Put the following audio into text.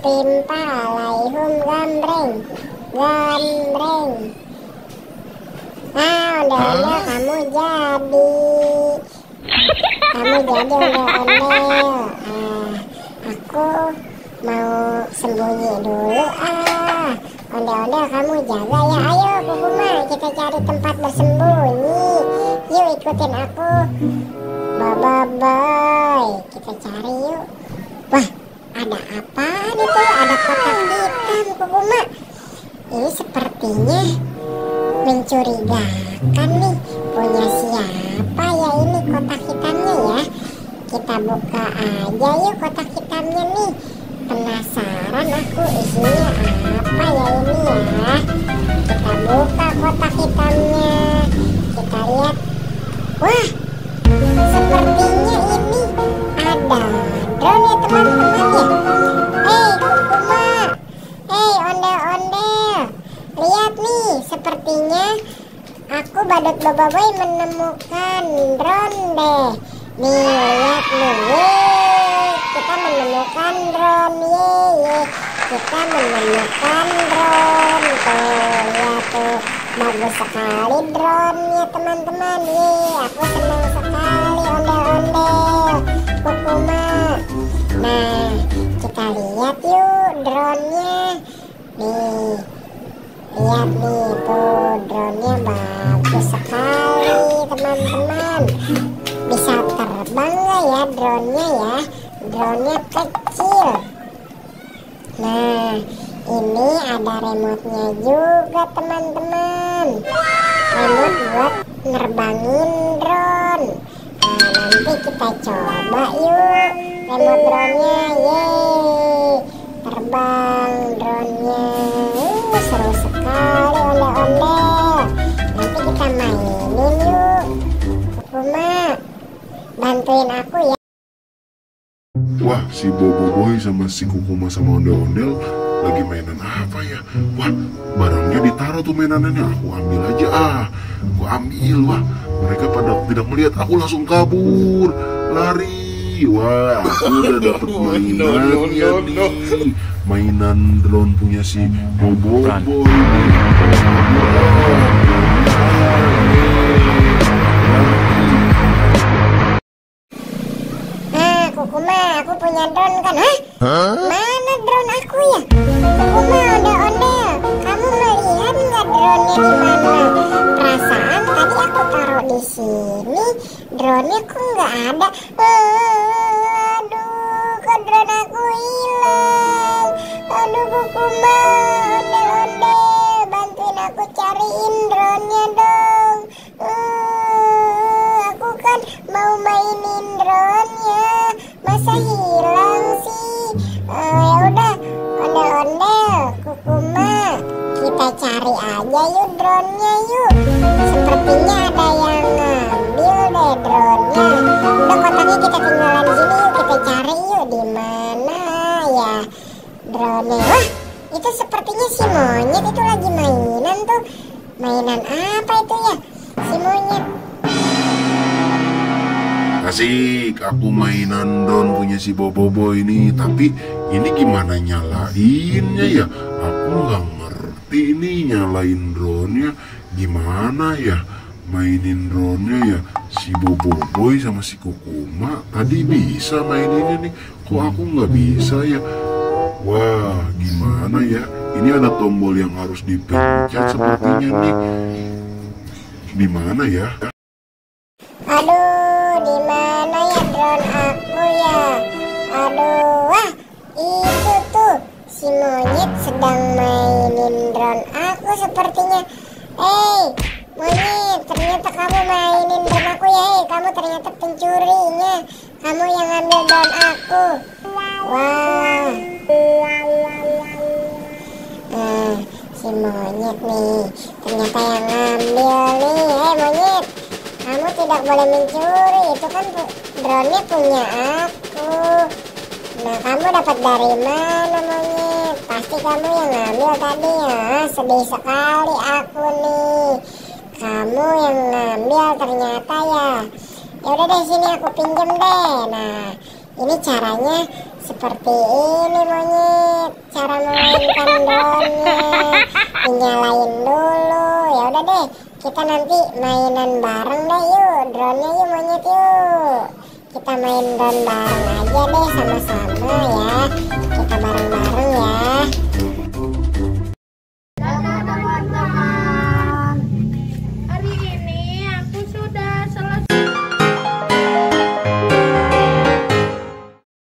timpa alaihum gambreng. Ondel-ondel kamu jadi. Ondel-ondel. Aku mau sembunyi dulu. Ondel-ondel kamu jaga ya. Ayo Kukuma, kita cari tempat bersembunyi. Yuk ikutin aku. Bye. Kita cari yuk. Wah, ada apa itu? Ada kotak hitam Kukuma. Ini sepertinya mencurigakan nih. Punya siapa ya ini kotak hitamnya ya? Kita buka aja yuk kotak hitamnya nih. Penasaran aku isinya apa ya ini ya. Kita buka kotak hitamnya. Kita lihat. Wah, sepertinya ini ada drone ya teman-teman ya. Kukuma, ondel-ondel, lihat nih, sepertinya aku Badut Boboiboy menemukan drone deh. Nih lihat nih, kita menemukan drone, kita menemukan drone. Tuh lihat tuh, bagus sekali drone-nya teman-teman. Aku senang sekali ondel-ondel, Kukuma. Nah, kita lihat yuk drone-nya. Nih, lihat nih tuh drone-nya bagus sekali teman-teman. Bisa terbang nggak ya drone-nya ya? Drone-nya kecil. Nah, ini ada remote-nya juga teman-teman. Remote buat nerbangin drone. Nah, nanti kita coba yuk remote drone-nya. Terbang drone-nya. Seru sekali ondel-ondel. Nanti kita mainin yuk. Kukuma, bantuin aku ya. Wah, si Boboiboy sama si Kukuma sama ondel-ondel lagi mainan apa ya? Wah, barangnya ditaruh tuh mainanannya. Aku ambil aja Aku ambil. Wah, mereka pada tidak melihat. Aku langsung kabur, lari. Wah, aku udah dapet mainannya nih. Mainan drone punya si Boboiboy. Kukuma, aku punya drone kan? Mana drone aku ya? Kukuma, ondel-ondel, kamu melihat nggak drone-nya di mana? Perasaan tadi aku taruh di sini, drone-nya kok nggak ada. Aduh, kok drone aku hilang? Aduh, Kukuma, ondel-ondel, bantuin aku cariin drone-nya dong. Aku kan mau mainin drone-nya. Masa hilang sih? Ya udah, ondel-ondel, Kukuma, kita cari aja yuk drone-nya yuk. Sepertinya ada yang ngambil deh drone-nya. Udah, kotaknya kita tinggalan di sini yuk, kita cari yuk di mana ya drone-nya. Wah, itu sepertinya si monyet itu lagi mainan tuh. Mainan apa itu ya? Si monyet. Asik, aku mainan drone punya si Boboiboy ini. Tapi ini gimana nyalainnya ya? Aku nggak ngerti ini nyalain drone-nya gimana ya. Mainin drone-nya ya. Si Boboiboy sama si Kukuma tadi bisa maininnya nih. Kok aku nggak bisa ya? Wah, gimana ya? Ini ada tombol yang harus dipencet sepertinya nih. Di mana ya? Aduh, di mana ya drone aku ya? Aduh, wah, itu tuh si monyet sedang mainin drone aku sepertinya. Monyet, ternyata kamu mainin drone aku ya. Kamu ternyata pencurinya. Kamu yang ngambil drone aku. Wah. Si monyet nih, ternyata yang ngambil nih. Monyet, kamu tidak boleh mencuri. Itu kan drone-nya punya aku. Nah, kamu dapat dari mana, monyet? Pasti kamu yang ngambil tadi ya. Sedih sekali aku nih. Kamu yang ngambil ternyata ya. Ya udah deh, sini aku pinjem deh. Nah, Ini caranya seperti ini monyet, cara memainkan drone-nya. Dinyalain dulu. Ya udah deh, kita nanti mainan bareng deh yuk, drone-nya yuk monyet yuk. Kita main drone bareng aja deh sama-sama ya.